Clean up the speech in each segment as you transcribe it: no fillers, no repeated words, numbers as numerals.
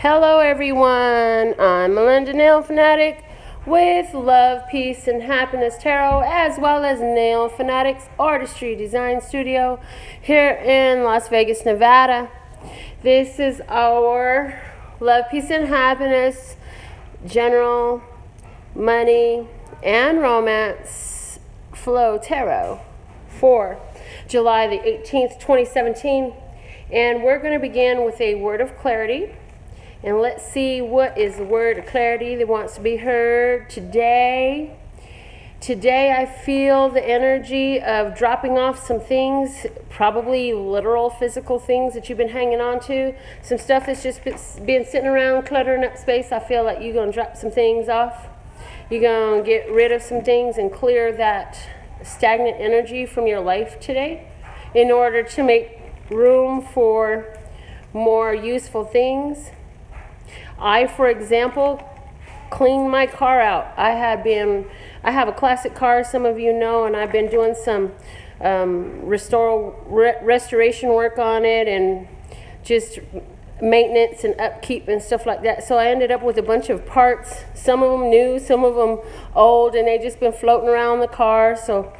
Hello everyone, I'm Melinda NailFanatic with Love, Peace, and Happiness Tarot, as well as NailFanatic's Artistry Design Studio here in Las Vegas, Nevada. This is our Love, Peace, and Happiness, General, Money, and Romance Flow Tarot for July the 18th, 2017. And we're going to begin with a word of clarity. And let's see what is the word of clarity that wants to be heard today. Today I feel the energy of dropping off some things, probably literal physical things that you've been hanging on to. Some stuff that's just been sitting around cluttering up space. I feel like you're going to drop some things off. You're going to get rid of some things and clear that stagnant energy from your life today in order to make room for more useful things. I, for example, cleaned my car out. I have a classic car, some of you know, and I've been doing some restoration work on it and just maintenance and upkeep and stuff like that. So I ended up with a bunch of parts, some of them new, some of them old, and they just been floating around the car. So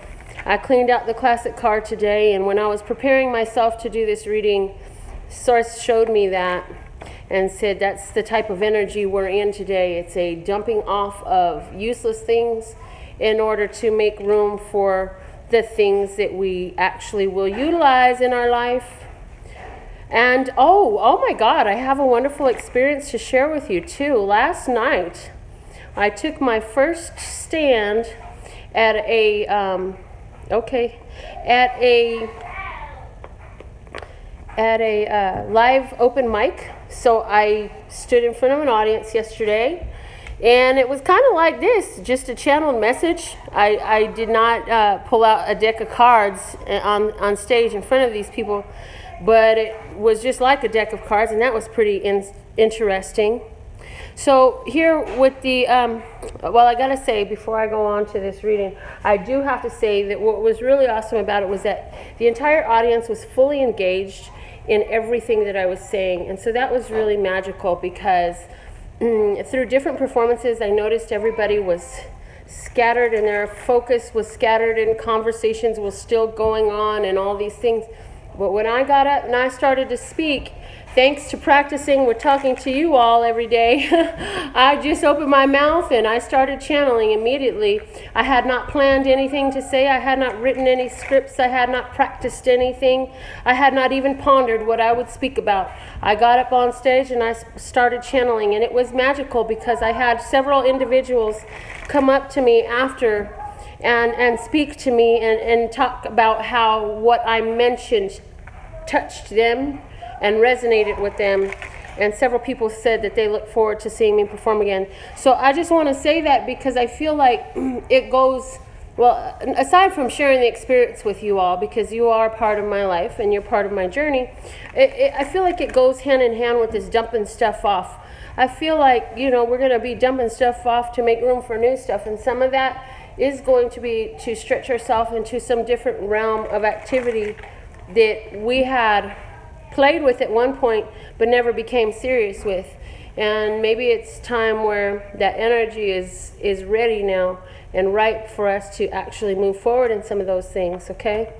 I cleaned out the classic car today, and when I was preparing myself to do this reading, Source showed me that and said that's the type of energy we're in today. It's a dumping off of useless things in order to make room for the things that we actually will utilize in our life. And oh my God, I have a wonderful experience to share with you too. Last night, I took my first stand at a live open mic. So I stood in front of an audience yesterday, and it was kind of like this, just a channeled message. I did not pull out a deck of cards on stage in front of these people, but it was just like a deck of cards, and that was pretty interesting. So here with the, well, I gotta say, before I go on to this reading, I do have to say that what was really awesome about it was that the entire audience was fully engaged in everything that I was saying. And so that was really magical because through different performances, I noticed everybody was scattered and their focus was scattered and conversations were still going on and all these things. But when I got up and I started to speak, thanks to practicing with talking to you all every day, I just opened my mouth and I started channeling immediately. I had not planned anything to say. I had not written any scripts. I had not practiced anything. I had not even pondered what I would speak about. I got up on stage and I started channeling, and it was magical because I had several individuals come up to me after and speak to me and talk about how what I mentioned touched them and resonated with them, and several people said that they look forward to seeing me perform again. So I just want to say that because I feel like it goes, well, aside from sharing the experience with you all, because you are part of my life and you're part of my journey, I feel like it goes hand in hand with this dumping stuff off. I feel like, you know, we're going to be dumping stuff off to make room for new stuff, and some of that is going to be to stretch ourselves into some different realm of activity that we had played with at one point but never became serious with. And maybe it's time where that energy is ready now and ripe for us to actually move forward in some of those things. Okay,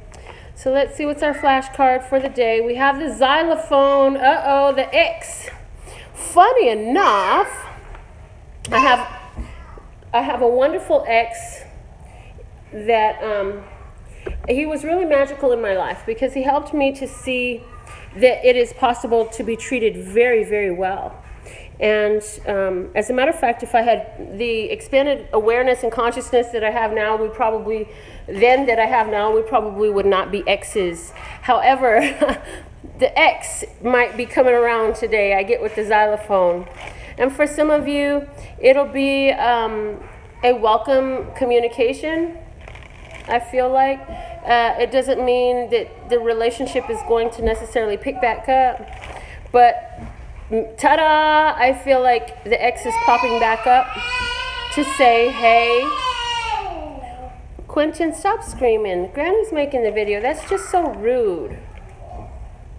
so let's see what's our flashcard for the day. We have the xylophone. The X. Funny enough, I have a wonderful ex that he was really magical in my life because he helped me to see that it is possible to be treated very, very well. And as a matter of fact, if I had the expanded awareness and consciousness that I have now, we probably would not be exes. However, the X might be coming around today. I get with the xylophone. And for some of you, it'll be a welcome communication, I feel like. It doesn't mean that the relationship is going to necessarily pick back up, but ta-da, I feel like the X is popping back up to say, hey, Quentin, stop screaming. Granny's making the video. That's just so rude.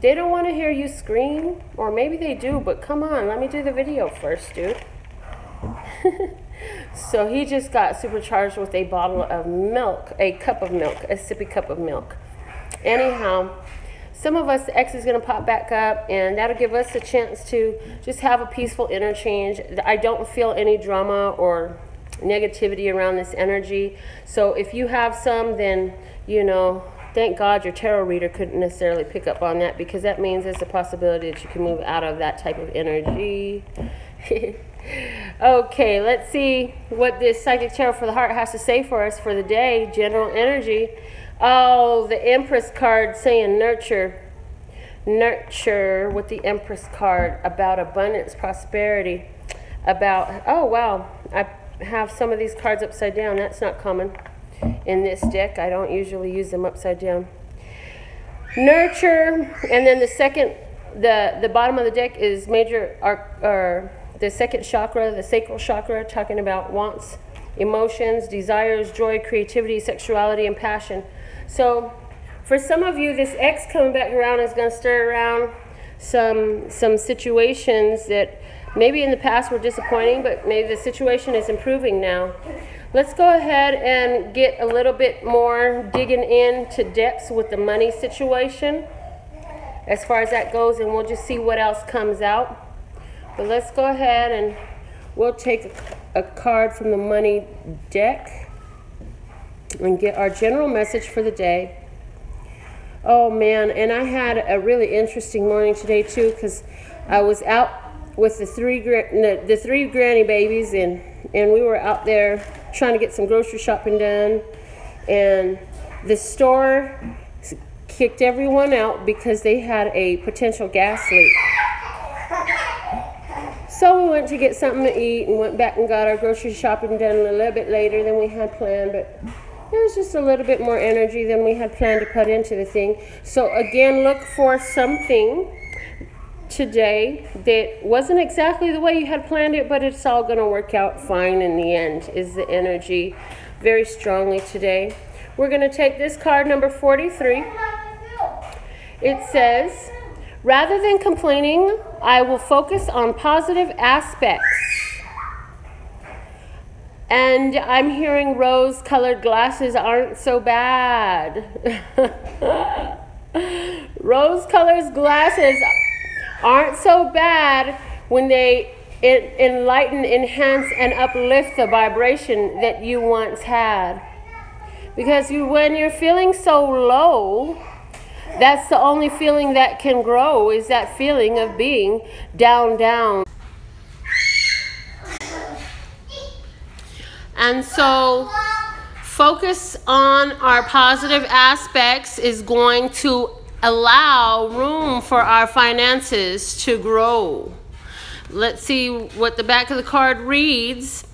They don't want to hear you scream, or maybe they do, but come on, let me do the video first, dude. So he just got supercharged with a bottle of milk, a cup of milk, a sippy cup of milk. Anyhow, some of us, the X is going to pop back up, and that'll give us a chance to just have a peaceful interchange. I don't feel any drama or negativity around this energy. So if you have some, then, you know, thank God your tarot reader couldn't necessarily pick up on that, because that means there's a possibility that you can move out of that type of energy. Okay, let's see what this Psychic Tarot for the Heart has to say for us for the day. General energy. Oh, the Empress card saying nurture. Nurture with the Empress card, about abundance, prosperity, about, oh wow, I have some of these cards upside down. That's not common in this deck. I don't usually use them upside down. Nurture, and then the second, the bottom of the deck is major, or the second chakra, the sacral chakra, talking about wants, emotions, desires, joy, creativity, sexuality, and passion. So for some of you, this X coming back around is going to stir around some situations that maybe in the past were disappointing, but maybe the situation is improving now. Let's go ahead and get a little bit more digging into depths with the money situation as far as that goes, and we'll just see what else comes out. But let's go ahead and we'll take a card from the money deck and get our general message for the day. Oh man, and I had a really interesting morning today too, because I was out with the three granny babies, and we were out there trying to get some grocery shopping done, and the store kicked everyone out because they had a potential gas leak. So we went to get something to eat and went back and got our grocery shopping done a little bit later than we had planned, but there was just a little bit more energy than we had planned to put into the thing. So again, look for something today that wasn't exactly the way you had planned it, but it's all going to work out fine in the end, is the energy very strongly today. We're going to take this card, number 43. It says, rather than complaining, I will focus on positive aspects. And I'm hearing rose-colored glasses aren't so bad. Rose-colored glasses aren't so bad when they enlighten, enhance, and uplift the vibration that you once had. Because when you're feeling so low, that's the only feeling that can grow, is that feeling of being down, down. And so focus on our positive aspects is going to allow room for our finances to grow. Let's see what the back of the card reads.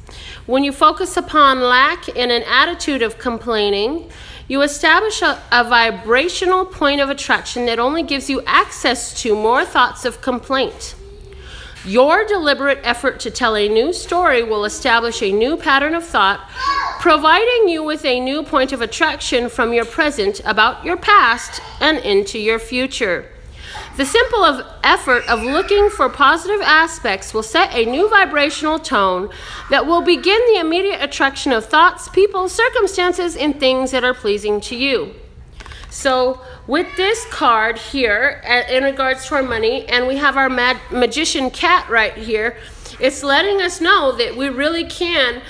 When you focus upon lack and an attitude of complaining, you establish a vibrational point of attraction that only gives you access to more thoughts of complaint. Your deliberate effort to tell a new story will establish a new pattern of thought, providing you with a new point of attraction from your present about your past and into your future. The simple effort of looking for positive aspects will set a new vibrational tone that will begin the immediate attraction of thoughts, people, circumstances, and things that are pleasing to you. So with this card here, in regards to our money, and we have our magician cat right here, it's letting us know that we really can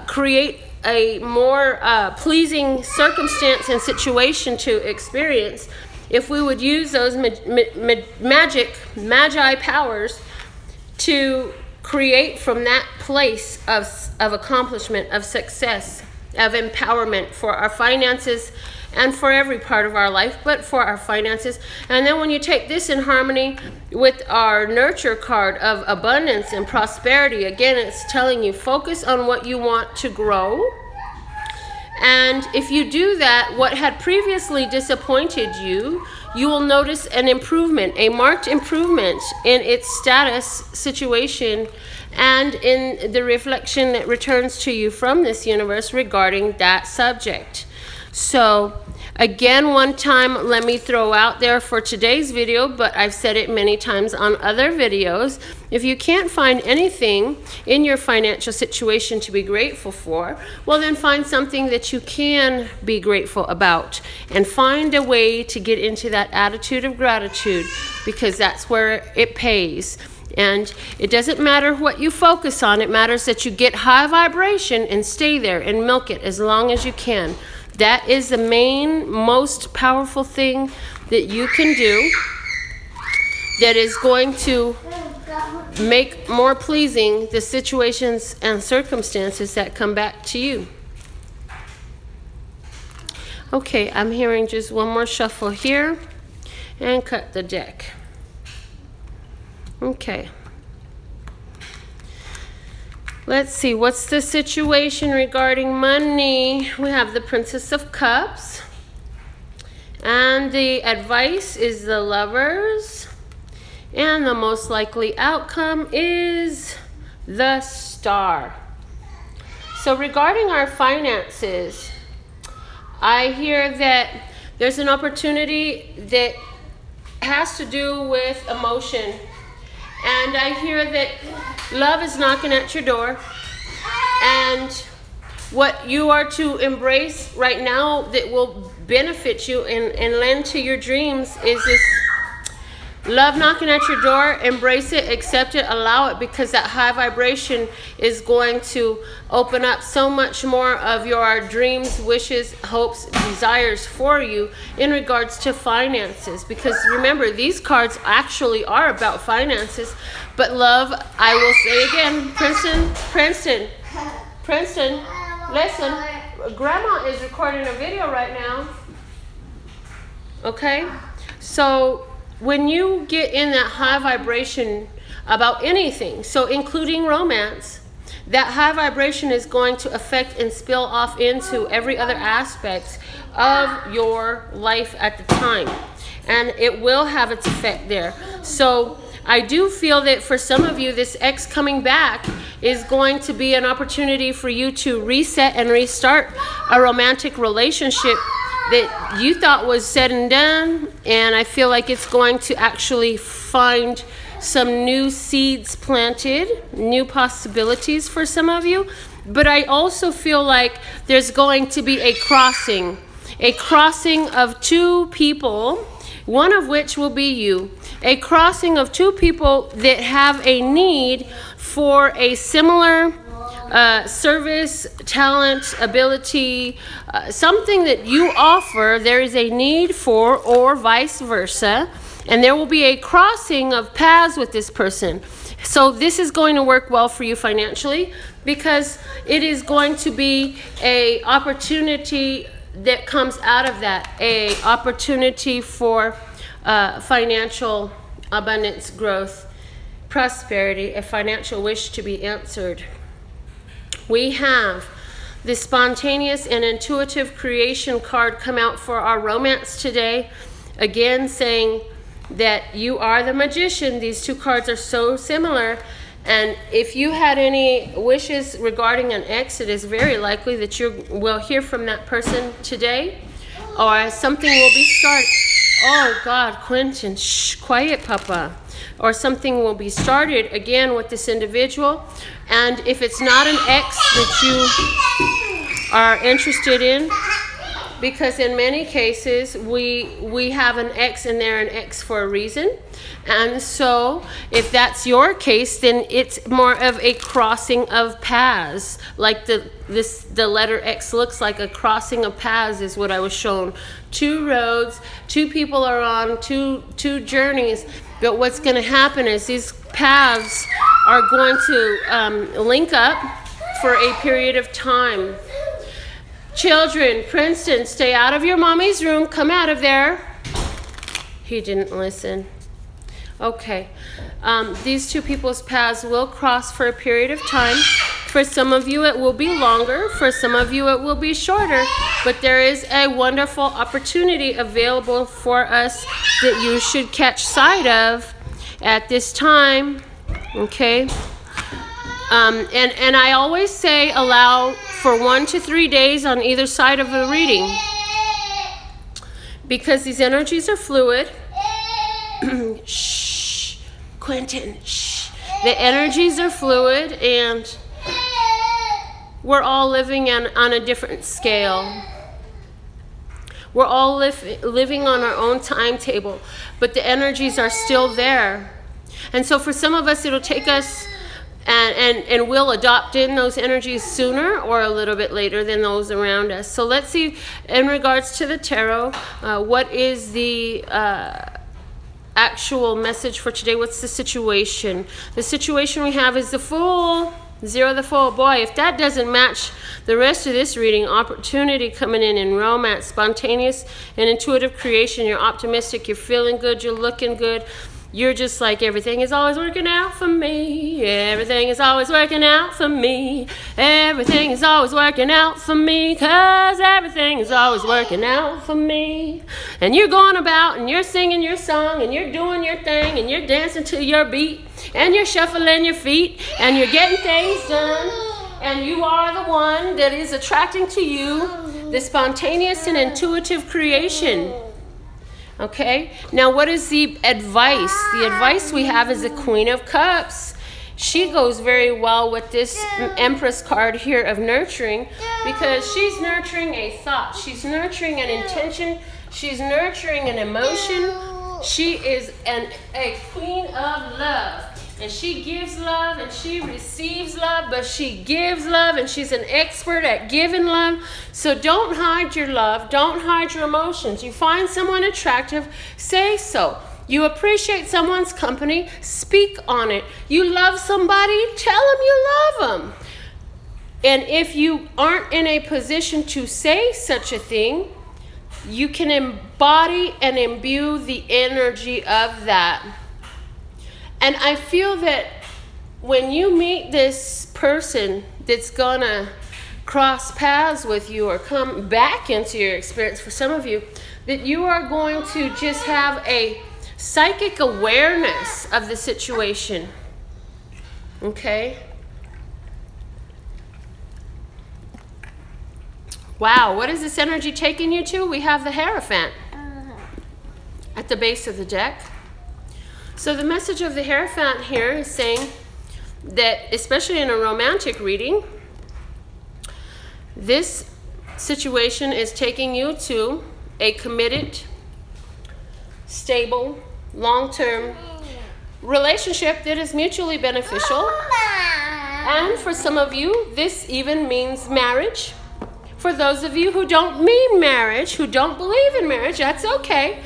create a more pleasing circumstance and situation to experience if we would use those magi powers to create from that place of accomplishment, of success, of empowerment for our finances and for every part of our life, but for our finances. And then when you take this in harmony with our nurture card of abundance and prosperity, again, it's telling you focus on what you want to grow. And if you do that, what had previously disappointed you, you will notice an improvement, a marked improvement in its status, situation, and in the reflection that returns to you from this universe regarding that subject. So Again, one time, let me throw out there for today's video, but I've said it many times on other videos. If you can't find anything in your financial situation to be grateful for, well, then find something that you can be grateful about and find a way to get into that attitude of gratitude, because that's where it pays. And it doesn't matter what you focus on. It matters that you get high vibration and stay there and milk it as long as you can. That is the most powerful thing that you can do that is going to make more pleasing the situations and circumstances that come back to you. Okay, I'm hearing just one more shuffle here and cut the deck. Okay. Let's see, what's the situation regarding money? We have the Princess of Cups. And the advice is the Lovers. And the most likely outcome is the Star. So regarding our finances, I hear that there's an opportunity that has to do with emotion. And I hear that love is knocking at your door. And what you are to embrace right now that will benefit you and lend to your dreams is this love knocking at your door. Embrace it, accept it, allow it, because that high vibration is going to open up so much more of your dreams, wishes, hopes, desires for you in regards to finances. Because remember, these cards actually are about finances, but love, I will say again, Princeton, listen, Grandma is recording a video right now. Okay? So when you get in that high vibration about anything, so including romance, that high vibration is going to affect and spill off into every other aspect of your life at the time. And it will have its effect there. So I do feel that for some of you, this ex coming back is going to be an opportunity for you to reset and restart a romantic relationship that you thought was said and done. And I feel like it's going to actually find some new seeds planted, new possibilities for some of you. But I also feel like there's going to be a crossing of two people, one of which will be you. A crossing of two people that have a need for a similar service, talent, ability, something that you offer, there is a need for, or vice versa. And there will be a crossing of paths with this person. So this is going to work well for you financially, because it is going to be an opportunity that comes out of that, a opportunity for financial abundance, growth, prosperity, a financial wish to be answered. We have the spontaneous and intuitive creation card come out for our romance today. Again, saying that you are the magician. These two cards are so similar. And if you had any wishes regarding an ex, it is very likely that you will hear from that person today, or something will be started. Oh God, Quentin, shh, quiet, Papa. Or something will be started again with this individual. And if it's not an ex that you are interested in, because in many cases we have an ex and they're an ex for a reason. And so if that's your case, then it's more of a crossing of paths. Like the letter X looks like a crossing of paths is what I was shown. Two roads, two people are on two journeys. But what's going to happen is these paths are going to link up for a period of time. Children, Princeton, stay out of your mommy's room. Come out of there. He didn't listen. Okay. These two people's paths will cross for a period of time. For some of you, it will be longer. For some of you, it will be shorter. But there is a wonderful opportunity available for us that you should catch sight of at this time. Okay. And I always say allow for 1 to 3 days on either side of the reading. because these energies are fluid. Shh, Quentin, shh. The energies are fluid, and we're all living on a different scale. We're all living on our own timetable, but the energies are still there. And so for some of us, it'll take us, and we'll adopt in those energies sooner or a little bit later than those around us. So let's see, in regards to the tarot, what is the actual message for today? What's the situation? The situation we have is the Fool. 0, the Fool. Boy, if that doesn't match the rest of this reading, opportunity coming in romance, spontaneous and intuitive creation. You're optimistic, you're feeling good, you're looking good. You're just like, everything is always working out for me. Everything is always working out for me. Everything is always working out for me. 'Cause everything is always working out for me. And you're going about and you're singing your song and you're doing your thing and you're dancing to your beat and you're shuffling your feet and you're getting things done. And you are the one that is attracting to you the spontaneous and intuitive creation. Okay, now what is the advice? The advice we have is the Queen of Cups. She goes very well with this Empress card here of nurturing, because she's nurturing a thought. She's nurturing an intention. She's nurturing an emotion. She is a queen of love. And she gives love and she receives love, but she gives love, and she's an expert at giving love. So don't hide your love. Don't hide your emotions. You find someone attractive, say so. You appreciate someone's company, speak on it. You love somebody, tell them you love them. And if you aren't in a position to say such a thing, you can embody and imbue the energy of that. And I feel that when you meet this person that's gonna cross paths with you or come back into your experience, for some of you, that you are going to just have a psychic awareness of the situation. Okay? Wow, what is this energy taking you to? We have the Hierophant at the base of the deck. So the message of the Hierophant here is saying that, especially in a romantic reading, this situation is taking you to a committed, stable, long-term relationship that is mutually beneficial. And for some of you, this even means marriage. For those of you who don't mean marriage, who don't believe in marriage, that's okay.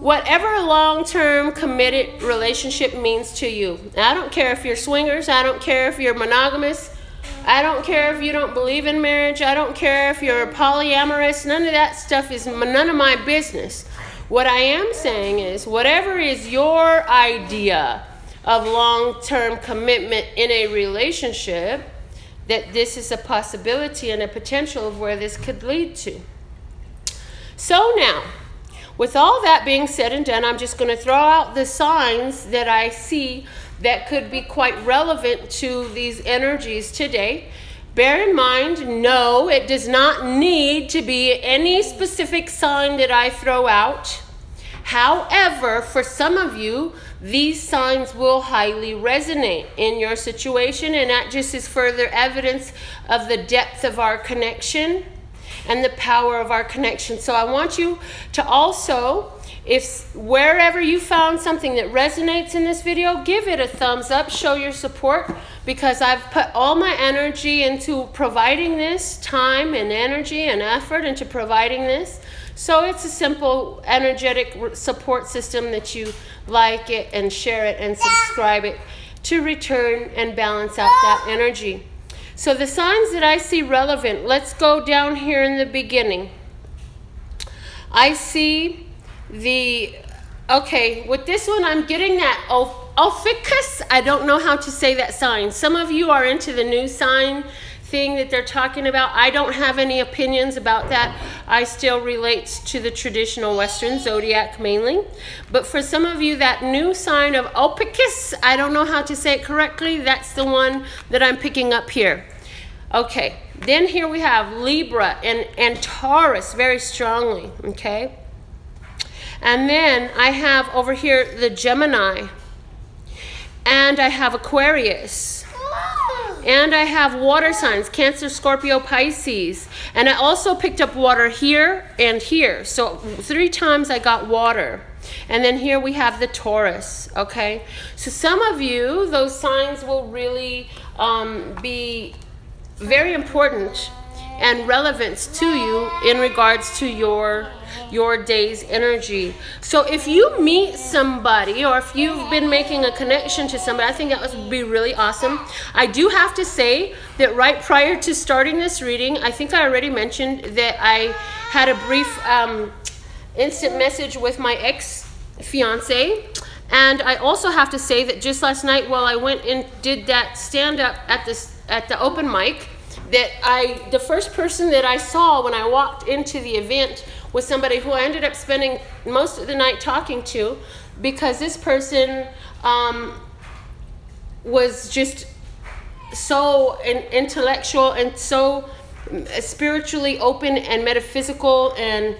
Whatever a long-term committed relationship means to you. I don't care if you're swingers. I don't care if you're monogamous. I don't care if you don't believe in marriage. I don't care if you're polyamorous. None of that stuff is none of my business. What I am saying is, whatever is your idea of long-term commitment in a relationship, that this is a possibility and a potential of where this could lead to. So now, with all that being said and done, I'm just going to throw out the signs that I see that could be quite relevant to these energies today. Bear in mind, no, it does not need to be any specific sign that I throw out. However, for some of you, these signs will highly resonate in your situation, and that just is further evidence of the depth of our connection and the power of our connection. So I want you to also, if wherever you found something that resonates in this video, give it a thumbs up, show your support, because I've put all my energy into providing this, time and energy and effort into providing this. So it's a simple energetic support system that you like it and share it and subscribe it to return and balance out that energy. So the signs that I see relevant, let's go down here in the beginning. I see okay, with this one I'm getting that ophiuchus. I don't know how to say that sign. Some of you are into the new sign thing that they're talking about. I don't have any opinions about that. I still relate to the traditional Western zodiac mainly. But for some of you, that new sign of ophiuchus, I don't know how to say it correctly. That's the one that I'm picking up here. Okay, then here we have Libra and Taurus very strongly, okay? And then I have over here the Gemini. And I have Aquarius. And I have water signs, Cancer, Scorpio, Pisces. And I also picked up water here and here. So 3 times I got water. And then here we have the Taurus, okay? So some of you, those signs will really be very important and relevant to you in regards to your day's energy. So if you meet somebody, or if you've been making a connection to somebody, I think that would be really awesome. I do have to say that right prior to starting this reading, I think I already mentioned that I had a brief instant message with my ex-fiance. And I also have to say that just last night while I went and did that stand-up at the open mic, that the first person that I saw when I walked into the event was somebody who I ended up spending most of the night talking to, because this person was just so intellectual and so spiritually open and metaphysical and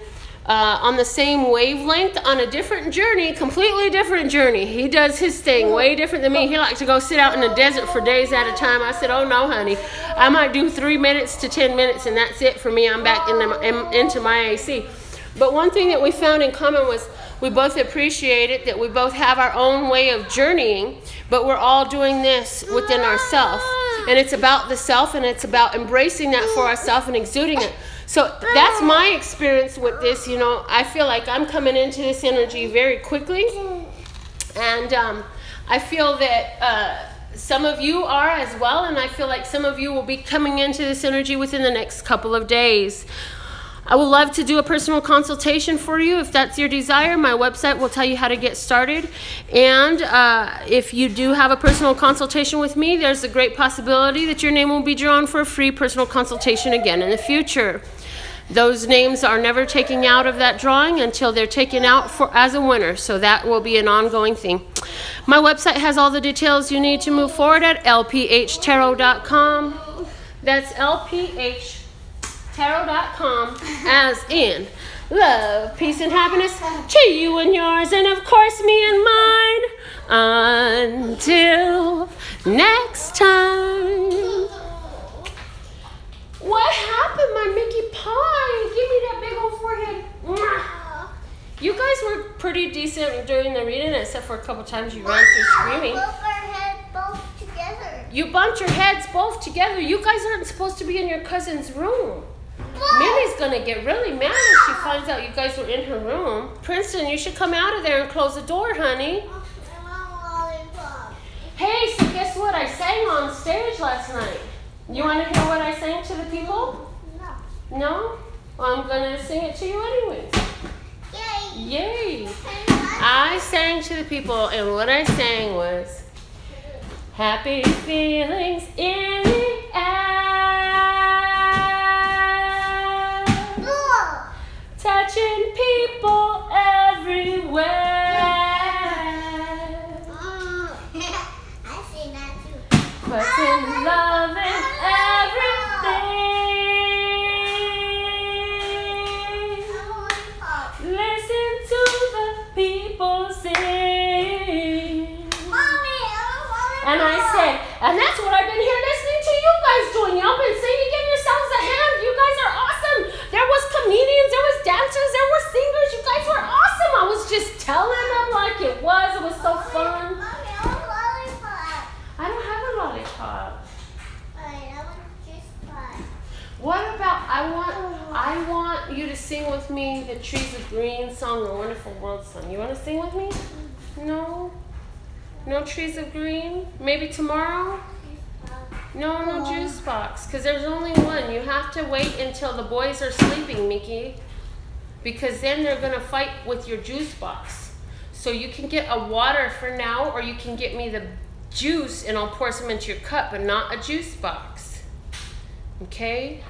on the same wavelength, on a different journey, completely different journey. He does his thing way different than me. He likes to go sit out in the desert for days at a time. I said, oh no, honey. I might do 3 minutes to 10 minutes and that's it for me. I'm back into my AC. But one thing that we found in common was we both appreciated that we both have our own way of journeying, but we're all doing this within ourselves. And it's about the self, and it's about embracing that for ourselves and exuding it. So that's my experience with this. You know, I feel like I'm coming into this energy very quickly. And I feel that some of you are as well. And I feel like some of you will be coming into this energy within the next couple of days. I would love to do a personal consultation for you if that's your desire. My website will tell you how to get started. And if you do have a personal consultation with me, there's a great possibility that your name will be drawn for a free personal consultation again in the future. Those names are never taken out of that drawing until they're taken out as a winner. So that will be an ongoing thing. My website has all the details you need to move forward at lphtarot.com. That's lphtarot.com, as in love, peace, and happiness to you and yours, and of course me and mine. Until next time. What happened, my Mickey Pie? Give me that big old forehead. You guys were pretty decent during the reading, except for a couple times you ran through screaming. Bump our heads both together. You bumped your heads both together. You guys aren't supposed to be in your cousin's room. Millie's gonna get really mad if she finds out you guys were in her room. Princeton, you should come out of there and close the door, honey. I want a lollipop. Hey, so guess what? I sang on stage last night. You want to hear what I sang to the people? No. No? Well, I'm gonna sing it to you anyways. Yay. Yay! I sang to the people, and what I sang was happy feelings in the air, touching people everywhere. I sing that too. Putting love in everything. Listen to the people sing. Mommy, And I said, and that's what I've been here listening to you guys doing. Y'all been singing, give yourselves a hand. You guys are awesome. There was comedians, there was dancers, there were singers. You guys were awesome. I was just telling them like it was. It was so fun. Mommy, I want a lollipop. I don't have a lollipop. Alright, I want juice pie. What about, I want you to sing with me the Trees of Green song, The Wonderful World song. You want to sing with me? No? No Trees of Green? Maybe tomorrow? No, no juice box, because there's only one. You have to wait until the boys are sleeping, Mickey, because then they're going to fight with your juice box. So you can get a water for now, or you can get me the juice and I'll pour some into your cup, but not a juice box. Okay?